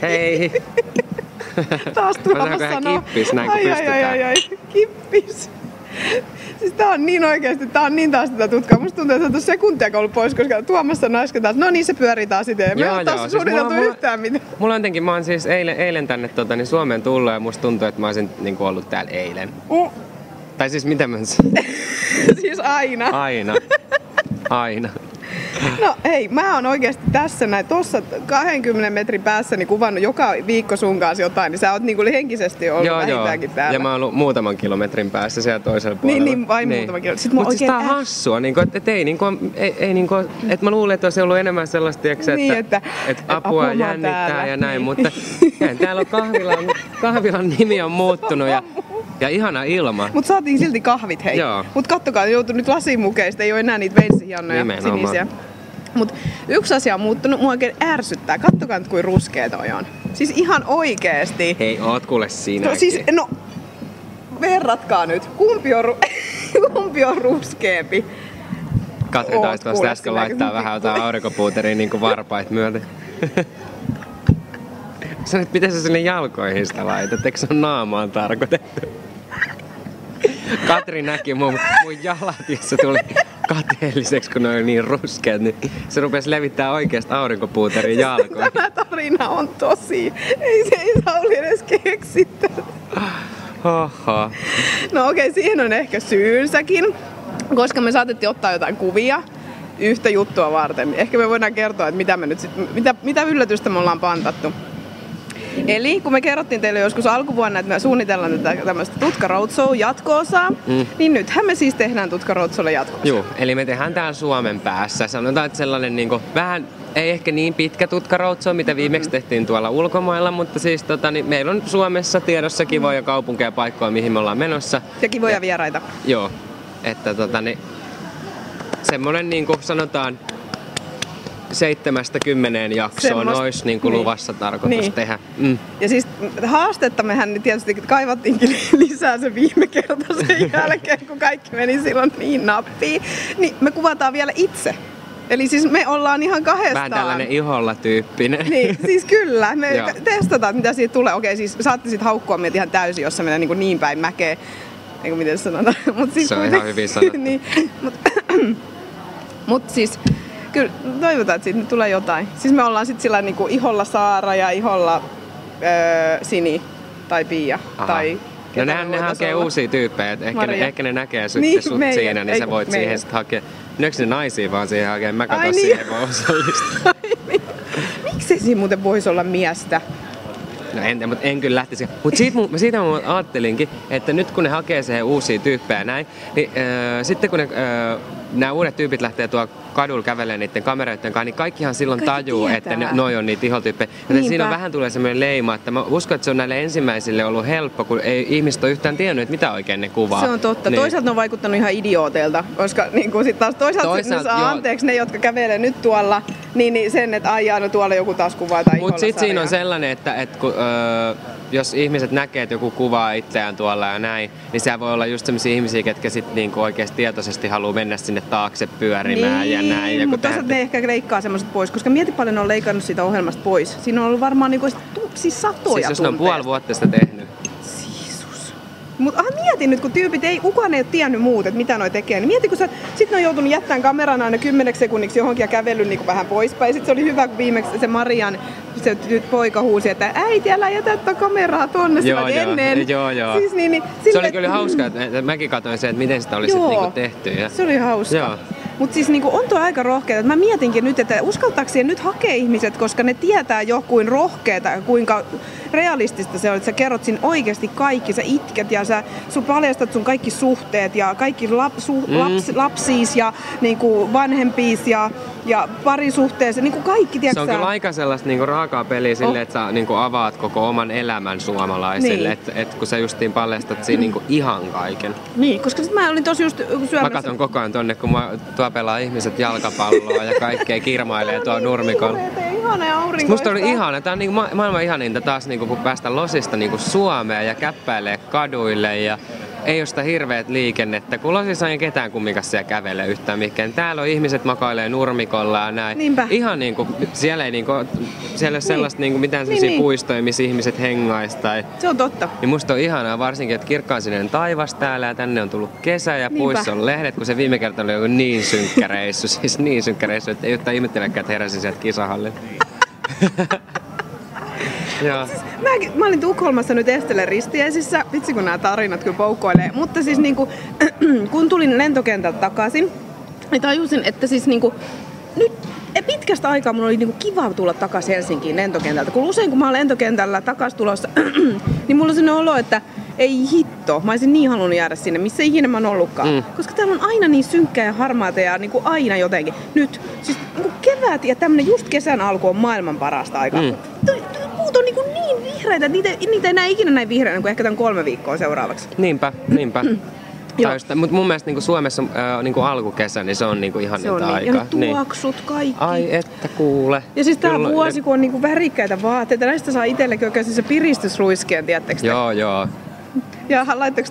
Hei! Taas Tuomas sanoo. Kippis näin kun pystytään. Ai, kippis. Siis tää on niin oikeesti, tää on niin taas tätä tutkaa. Musta tuntuu, että se on sekuntiakaan ollut pois, koska Tuomas sanoi äsken taas, no niin se pyörii taas itse. Me ei ole taas suunniteltu yhtään mitään. Mulla on jotenkin, mä oon siis eilen tänne niin Suomeen tullut ja musta tuntuu, että mä olisin niin ollut täällä eilen. Tai siis miten mä Siis aina. Aina. No hei, mä oon oikeesti tässä näin, tossa 20 metrin päässäni kuvannut joka viikko sun kanssa jotain, niin sä oot niinku henkisesti ollut vähintäänkin täällä. Ja mä oon ollut muutaman kilometrin päässä siellä toisella puolella. Niin vain muutaman kilometrin. Mutta siis tää on hassua, että mä luulen, että olisi ollut enemmän sellaista, että apua jännittää täällä. Ja näin, mutta täällä on kahvilan nimi on muuttunut ja ihana ilma. Mut saatiin silti kahvit, hei. Joo. Mut kattokaa, joutui nyt lasimukeista, ei oo enää niitä veitsihiannoja sinisiä. Mut yksi asia on muuttunut, mua oikein ärsyttää. Kattokaa nyt, kuin ruskea toi on. Siis ihan oikeesti. Hei, oot kuule sinäkin. No siis, verratkaa nyt. Kumpi on ruskeampi? Katri taisi tuosta äsken laittaa vähän jotain aurinkopuuteria niinku varpait myöten. Sä nyt miten sä sinne jalkoihin sitä laitat? Eikö se on naamaan tarkoitettu? Katri näki mun jalat ja se tuli kateelliseksi, kun ne oli niin ruskeat, niin se rupesi levittää oikeasta aurinkopuuterin jalkoihin. Tämä tarina on tosi. Ei Sauli edes keksitty. Oho. No okei, siihen on ehkä syynsäkin, koska me saatettiin ottaa jotain kuvia yhtä juttua varten. Ehkä me voidaan kertoa, että mitä yllätystä me ollaan pantattu. Eli kun me kerrottiin teille joskus alkuvuonna, että me suunnitellaan tätä tämmöistä Tutka Roadshow jatko-osaa, niin nythän me siis tehdään Tutka Roadshowlle jatko-osaa. Joo, eli me tehdään täällä Suomen päässä. Sanotaan, että sellainen niinku, vähän, ei ehkä niin pitkä Tutka Roadshow, mitä viimeksi tehtiin tuolla ulkomailla, mutta siis niin meillä on Suomessa tiedossa kivoja kaupunkeja ja paikkoja, mihin me ollaan menossa. Ja kivoja vieraita. Joo, että semmonen niinku sanotaan 7-10 jaksoon olisi niin kuin luvassa tarkoitus tehdä. Ja siis haastetta mehän tietysti kaivattiinkin lisää se viime kerta sen jälkeen, kun kaikki meni silloin niin nappiin. Niin me kuvataan vielä itse. Eli siis me ollaan ihan kahdestaan. Vähän tällainen iholla tyyppinen. Niin, siis kyllä. Me testataan, mitä siitä tulee. Okei, siis saatte sit haukkua meitä ihan täysin, jos se menee niin päin mäkeä. Eikö miten sanotaan? Siis se on ihan hyvin sanottu. Niin, mut siis kyllä toivotaan, että siitä nyt tulee jotain. Siis me ollaan sit sillä niinku iholla Saara ja iholla Sini tai Pia. Tai no ne hakee uusia tyyppejä, että ehkä ne näkee sut siinä, niin sä voit siihen sit hakea. Nyöks ne naisia vaan siihen hakee, mä katon siihen voi osallistua. Miksei siinä muuten voisi olla miestä? No mutta en kyllä lähtisi. Mutta siitä mä ajattelinkin, että nyt kun ne hakee siihen uusia tyyppejä näin, niin sitten kun nämä uudet tyypit lähtee tuolla kadulla kävelemään niiden kameroiden kanssa, niin kaikkihan silloin tajuu, että noi on niitä ihotyyppejä. Joten siinä vähän tulee semmoinen leima, että mä uskon, että se on näille ensimmäisille ollut helppo, kun ei ihmiset ole yhtään tiennyt, että mitä oikein ne kuvaa. Se on totta. Niin. Toisaalta ne on vaikuttanut ihan idiooteilta, koska niin sit taas toisaalta ne saa anteeksi ne, jotka kävelee nyt tuolla, niin sen, että aijaa, no tuolla joku taas kuvaa tai Mutta sitten siinä on sellainen, että kun, jos ihmiset näkee, että joku kuvaa itseään tuolla ja näin, niin siellä voi olla just sellaisia ihmisiä, ketkä sitten niinku oikeasti tietoisesti haluaa mennä sinne taakse pyörimään ja näin. Mutta ne ehkä leikkaa semmoiset pois, koska mieti paljon ne on leikannut siitä ohjelmasta pois. Siinä on ollut varmaan niinku siis satoja siis jos ne on puoli vuotta sitä tehnyt. Mutta mieti nyt, kun kukaan ei ole tiennyt muut, että mitä noi tekee. Niin mieti, kun sit ne on joutunut jättämään kameran aina 10 sekunniksi johonkin ja kävellyt niin vähän poispäin. Sitten se oli hyvä, kun viimeksi se Marian se poika huusi, että äiti, älä jätä kameraa tonne. Joo. Siis, niin, se oli kyllä hauskaa, että mäkin katsoin se, että miten sitä olisi niinku tehty. Ja se oli hauska. Mutta siis niinku, on tuo aika rohkeaa. Mä mietinkin nyt, että uskaltaako siihen nyt hakea ihmiset, koska ne tietää jo kuin rohkeata, kuinka realistista se on. Että sä kerrot siinä oikeasti kaikki, sä itket ja sä paljastat sun kaikki suhteet ja kaikki lapsiis ja niinku, vanhempiis ja parisuhteessa, niinku kaikki, tiedätkö? Se on kyllä aika sellaista niinku raakaa peliä silleen, että sä niinku avaat koko oman elämän suomalaisille, niin. että kun sä justiin paljastat siinä niinku ihan kaiken. Niin, koska sit mä olin tosi just syömässä. Mä katson koko ajan tonne, kun tuo pelaa ihmiset jalkapalloa ja kaikkea kirmailee tuo nurmikolla. Musta oli ihana, tää on niinku maailman ihaninta taas niinku kun päästä losista niinku Suomeen ja käppäilee kaduille ja ei ole sitä hirveät liikennettä, kun Losissa ei ketään kumminkaan siellä kävele yhtään mihinkään. Täällä on ihmiset makailee nurmikolla ja näin. Niinpä. Ihan niinku, siellä ei niinku, siellä sellaista niinku mitään sellaisia puistoja, missä ihmiset hengaisi tai... Se on totta. Niin musta on ihanaa varsinkin, että kirkkaan sininen taivas täällä ja tänne on tullut kesä ja puissa on lehdet, kun se viime kerta oli joku niin synkkä reissu, siis niin synkkä reissu, että ei yhtään ihmettelekään, että heräsin sieltä kisahallille. Joo. Siis, mä olin Tukholmassa nyt Estelle ristiäisissä, vitsi kun nämä tarinat kyllä poukkoilee, mutta siis niinku, kun tulin lentokentältä takaisin, niin tajusin, että siis niinku, nyt pitkästä aikaa mun oli niinku kiva tulla takaisin Helsinkiin lentokentältä, kun usein kun mä oon lentokentällä takaisin tulossa, niin mulla on sellainen olo, että ei hitto, mä olisin niin halunnut jäädä sinne, missä ikinä mä oon ollutkaan. Koska täällä on aina niin synkkää ja harmaata ja niinku aina jotenkin. Nyt, siis niinku kevät ja tämmönen just kesän alku on maailman parasta aikaa. Muut on niin vihreitä, niitä ei näe ikinä näin vihreänä kuin ehkä tämän 3 viikkoa seuraavaksi. Niinpä. Mutta mun mielestä niinku Suomessa niinku alkukesä, niin se on niinku ihan niitä aikaa. Ja ne tuoksut kaikki. Ai että kuule. Ja siis tää vuosi, kun on niinku värikkäitä vaatteita, näistä saa itsellekin oikein se piristysruiskeen, tiedättekö te? Joo. Ja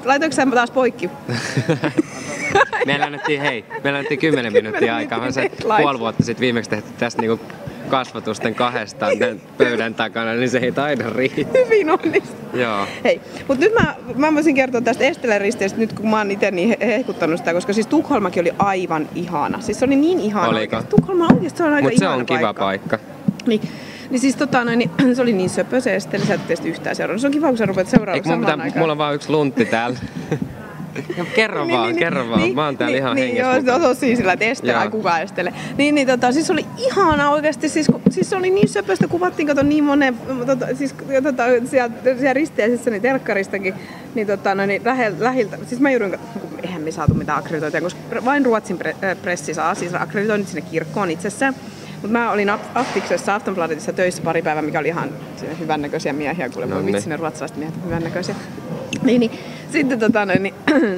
laitoinko sä taas poikki? Meillä annettiin 10 minuuttia aikaa. Mä se puoli vuotta sitten viimeksi tehty tästä niinku kasvatusten kahdestaan pöydän takana, niin se ei taida riittää. Hyvin onnistu. Joo. Hei, mutta nyt mä voisin kertoa tästä Estelle risteestä nyt, kun mä oon itse niin hehkuttanut sitä, koska siis Tukholmakin oli aivan ihana. Siis se oli niin ihana. Oliko? Tukholma oikeasti se on aika ihana paikka. Mutta se on kiva paikka. Niin siis niin, se oli niin söpö se Estelle, sä et tietysti yhtään seurannut. Se on kiva, kun sä rupeat seuraamaan samaan aikaan. Mulla on vaan yksi luntti täällä. Kerro vaan. Mä oon täällä ihan hengessä. Joo, se on tosi sillä, että Estelle, ai kuka Estelle. Siis oli ihana oikeesti, siis se oli niin söpöstä, kuvattiin, kato niin monen, siellä risteäisissä, niin telkkaristakin, niin lähiltä, siis mä joudun, eihän me saatu mitään akkreditointia, koska vain Ruotsin pressi saa siis akkreditoinnit sinne kirkkoon itsessään. Mutta mä olin Aftiksessa Aftonbladetissa töissä pari päivää, mikä oli ihan hyvännäköisiä miehiä, kuule vitsi ne ruotsalaiset miehet on hyvännäköisiä.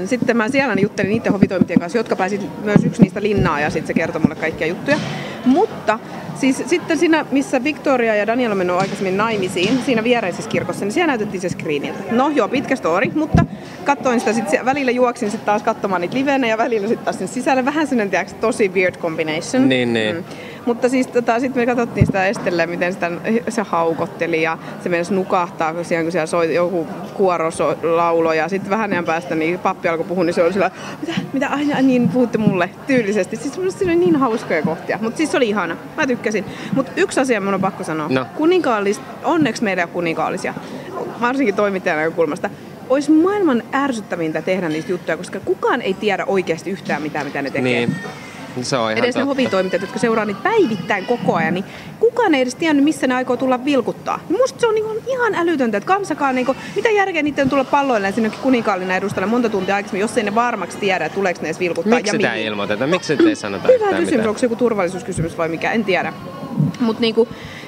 Sitten mä siellä juttelin niiden hovitoimittajien kanssa, jotka pääsi myös yksi niistä linnaa ja sitten se kertoi mulle kaikkia juttuja. Mutta siis sitten siinä, missä Victoria ja Daniel on mennyt aikaisemmin naimisiin, siinä viereisessä kirkossa, niin siellä näytettiin se screeniltä. No joo, pitkä story, mutta katsoin sitä sitten, välillä juoksin sitten taas katsomaan niitä livenä ja välillä sitten taas sen sisälle. Vähän sellainen, tiedätkö, tosi weird combination. Niin. Mutta siis sitten me katsottiin sitä Estelle, miten se haukotteli ja se menisi nukahtaa, kun siellä soi joku kuorolaulo ja sitten vähän ajan päästä niin pappi alkoi puhua, niin se oli sillä, mitä aina niin puhutte mulle tyylisesti. Siis se oli niin hauskoja kohtia, mutta siis se oli ihana. Mä tykkäsin. Mutta yksi asia mun on pakko sanoa. No. Onneksi meidän kuninkaallisia, varsinkin toimittajan näkökulmasta, olisi maailman ärsyttävintä tehdä niistä juttuja, koska kukaan ei tiedä oikeasti yhtään mitä ne tekee. Niin. Se on ihan edes ne hovitoimittajat, jotka seuraa niitä päivittäin koko ajan, niin kukaan ei edes tiennyt, missä ne aikoo tulla vilkuttaa. Musta se on ihan älytöntä, että kansakaan, mitä järkeä niiden tulla palloilleen sinne kuninkaallinen edustalle monta tuntia aikaisemmin, jos ei ne varmaksi tiedä, että tuleeko ne edes vilkuttaa. Miksi sitä ei ilmoiteta? Miksi ei sanota hyvä kysymys, onko se joku turvallisuuskysymys vai mikä, en tiedä.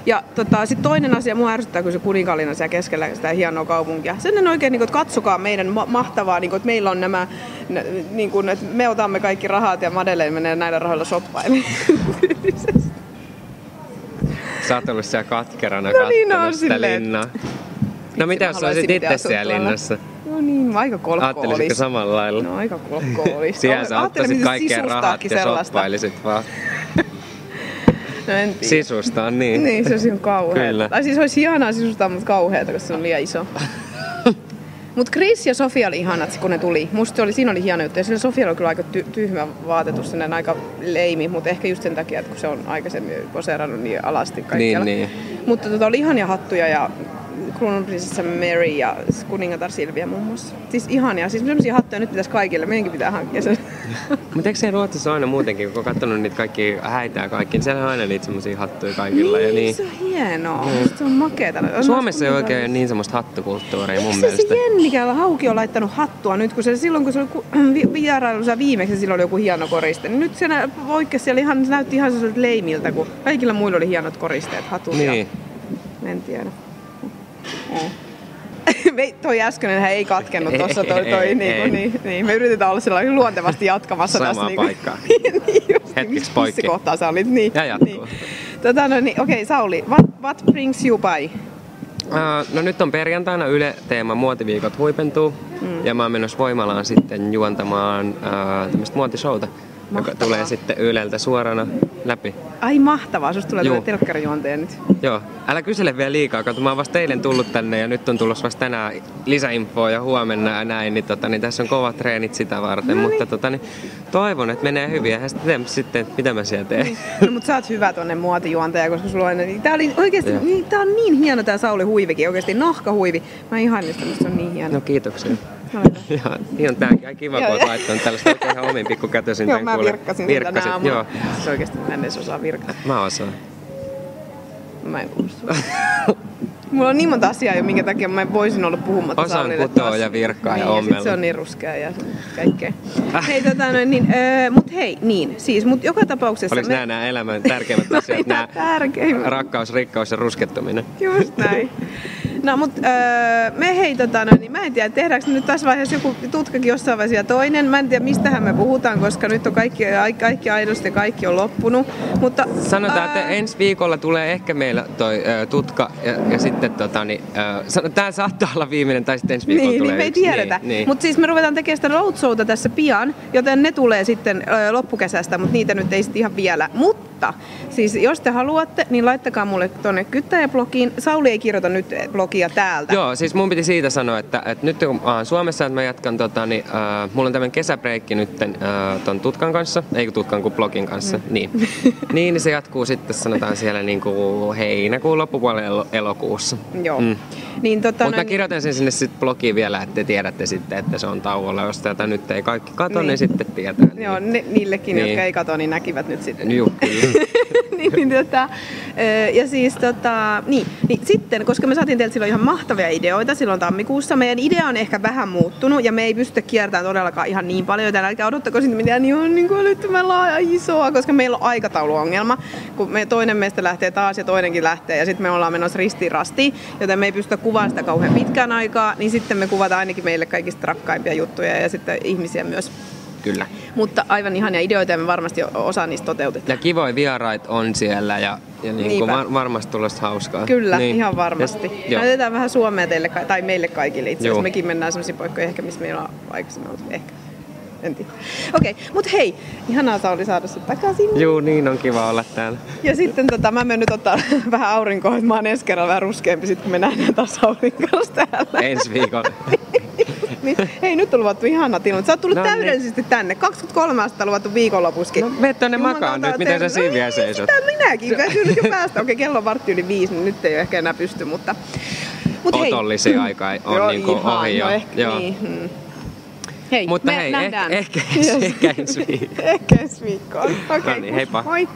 Ja sitten toinen asia mua ärsyttää, kun se kuninkaallinen siellä keskellä sitä hienoa kaupunkia. Sen oikein, että katsokaa meidän mahtavaa, että meillä on nämä, että me otamme kaikki rahat ja Madeleine menee näillä rahoilla shoppailemaan. Sä oot ollut siellä katkerana kattonut sitä linnaa. No mitä jos olisit itse siellä linnassa? No niin, aika kolkko olisi. Ajattelisitko samalla lailla? No aika kolkko olisi. Siellä sä ottaisit kaikkien rahat ja shoppailisit vaan. No en tiedä. Sisustaa, niin. Niin, se olisi ihan kauheeta. Tai siis olisi ihanaa sisustaa, mutta kauheeta, koska se on liian iso. Mutta Chris ja Sofia oli ihanat, kun ne tuli. Musta siinä oli hieno juttu. Ja sillä Sofialla oli kyllä aika tyhmä vaatetus, sellainen aika leimi, mutta ehkä just sen takia, että kun se on aikaisemmin poseerannut niin alasti kaikkialla. Niin. Mutta oli ihania hattuja ja kruununprinsessa Mary ja kuningatar Silvia muun muassa. Siis ihania. Siis sellaisia hattuja nyt pitäisi kaikille. Meidänkin pitää hankkia sen. Mutta eikö se Ruotsissa aina muutenkin, kun on katsonut niitä kaikki häitä ja kaikki, niin siellä on aina niitä semmosia hattuja kaikilla. Niin, ja niin. Se on hienoa. Se on makeeta. Suomessa ei oikein niin semmoista hattukulttuuria mun mielestä. Se Jennikällä Hauki on laittanut hattua nyt, kun silloin kun se oli vierailussa viimeksi, silloin oli joku hieno koriste. Niin nyt se oikein siellä se näytti ihan sellaiselta leimiltä, kun kaikilla muilla oli hienot koristeet, hatut niin. Ja en tiedä. Toi äskenenhän ei katkennut tuossa niin. Me yritetään olla sellainen luontevasti jatkamassa tässä. Samaa paikkaa. niin, hetkeksi poikki. Missä kohtaa sä olit? Niin. Ja jatkuu. Okei, Sauli, what brings you by? No nyt on perjantaina Yle Teema muotiviikot huipentuu. Ja mä oon menossa Voimalaan sitten juontamaan tämmöistä muotishowta, joka tulee sitten Yleltä suorana läpi. Ai mahtavaa, susta tulee telkkarijuontaja nyt. Joo, älä kysele vielä liikaa, kato mä oon vasta eilen tullut tänne ja nyt on tulossa vasta tänään lisäinfoa ja huomenna ja näin, niin tässä on kovat treenit sitä varten, mutta niin, toivon, että menee hyvin ja sitten, että mitä mä siellä teen. No mutta sä oot hyvä tonne muotijuontaja, koska sulla on, tää oli oikeesti, tää on niin hieno tää Sauli Huivikin, oikeesti nahkahuivi. Mä ihannistan, että se on niin hieno. No kiitoksia. Joo, niin on tääkin kiva, kun oot laittanut tällaista oikein ihan omin pikkukätösin. Joo, mä virkkasin tänä aamulla. Joo. Se oikeesti mä en edes osaa virkkaa. Mä osaan. Mä en kuulu sua. Mulla on niin monta asiaa jo, minkä takia mä voisin olla puhumatta Saulille. Osaan kutoa ja virkkaa niin, ja ommella. Ja se on niin ruskea ja kaikkea. Hei, mut hei, niin, siis, mut joka tapauksessa... Oliko nämä elämän tärkeimmät asiat? Nämä rakkaus, rikkaus ja ruskettuminen. Just näin. No mut me hei niin mä en tiedä, tehdäänkö nyt tässä vaiheessa joku tutkakin jossain vaiheessa toinen. Mä en tiedä mistähän me puhutaan, koska nyt on kaikki aidosti ja kaikki on loppunut. Mutta, sanotaan, että ensi viikolla tulee ehkä meillä toi tutka ja sitten tää saattaa olla viimeinen tai sitten ensi viikolla tulee niin me ei tiedetä. Niin. Mutta siis me ruvetaan tekemään sitä roadshowta tässä pian, joten ne tulee sitten loppukesästä, mutta niitä nyt ei sitten ihan vielä. Mutta siis jos te haluatte, niin laittakaa mulle tonne Kyttäjä-blogiin. Sauli ei kirjoita nyt blogia täältä. Joo, siis mun piti siitä sanoa, että nyt kun Suomessa, että mä jatkan, mulla on tämmönen kesäbreikki nyt ton Tutkan kanssa, ei kun Tutkan kuin blogin kanssa, niin se jatkuu sitten sanotaan siellä niinku heinäkuun loppupuolella elokuussa. Joo. Niin, mutta mä kirjoitan sen sinne sitten blogiin vielä, että te tiedätte sitten, että se on tauolla, jos tätä nyt ei kaikki kato, niin sitten tietää. Niin. Joo, niillekin, jotka ei kato, niin näkivät nyt sitten. Joo, ja siis niin sitten, koska me saatiin teiltä silloin ihan mahtavia ideoita silloin tammikuussa, meidän idea on ehkä vähän muuttunut ja me ei pystytä kiertämään todellakaan ihan niin paljon, joten älkää odottako sitten mitään niin älyttömän laaja isoa, koska meillä on aikatauluongelma, kun toinen meistä lähtee taas ja toinenkin lähtee ja sitten me ollaan menossa ristiin rastiin, joten me ei pystytä kuvaamaan sitä kauhean pitkään aikaa, niin sitten me kuvataan ainakin meille kaikista rakkaimpia juttuja ja sitten ihmisiä myös. Kyllä. Mutta aivan ihania ideoita ja me varmasti osa niistä toteutetaan. Ja kivoja vieraita on siellä ja niin varmasti tulosta hauskaa. Kyllä, ihan varmasti. Näytetään vähän Suomea teille, tai meille kaikille itse asiassa. Mekin mennään sellaisiin paikkoihin ehkä, missä meillä on aikaisemmin ollut. Ehkä. En tiedä. Okei, mut hei, ihanaa Sauli saada sut takaisin. Juu, niin on kiva olla täällä. Ja sitten mä menen nyt ottaa vähän aurinkoa, että mä oon ensi kerralla vähän ruskeampi sit kun me nähdään taas Saulin kanssa täällä. Ensi viikolla. Niin, hei, nyt on luvattu ihana tilanne. Sä oot tullut täydellisesti tänne. 23 astetta luvattu viikonlopuskin. No mene tonne makaan nyt, miten sä siinä vielä seisot? Sitä minäkin, väsynyt jo päästä. Okei, kello on 4:15, niin nyt ei ehkä enää pysty, mutta otollisia aika on niinku ohi jo. Niin. Hei, mutta me nähdään. Ehkä ensi viikkoon. Ehkä ensi viikkoon. Okei, no niin, heippa. Moi.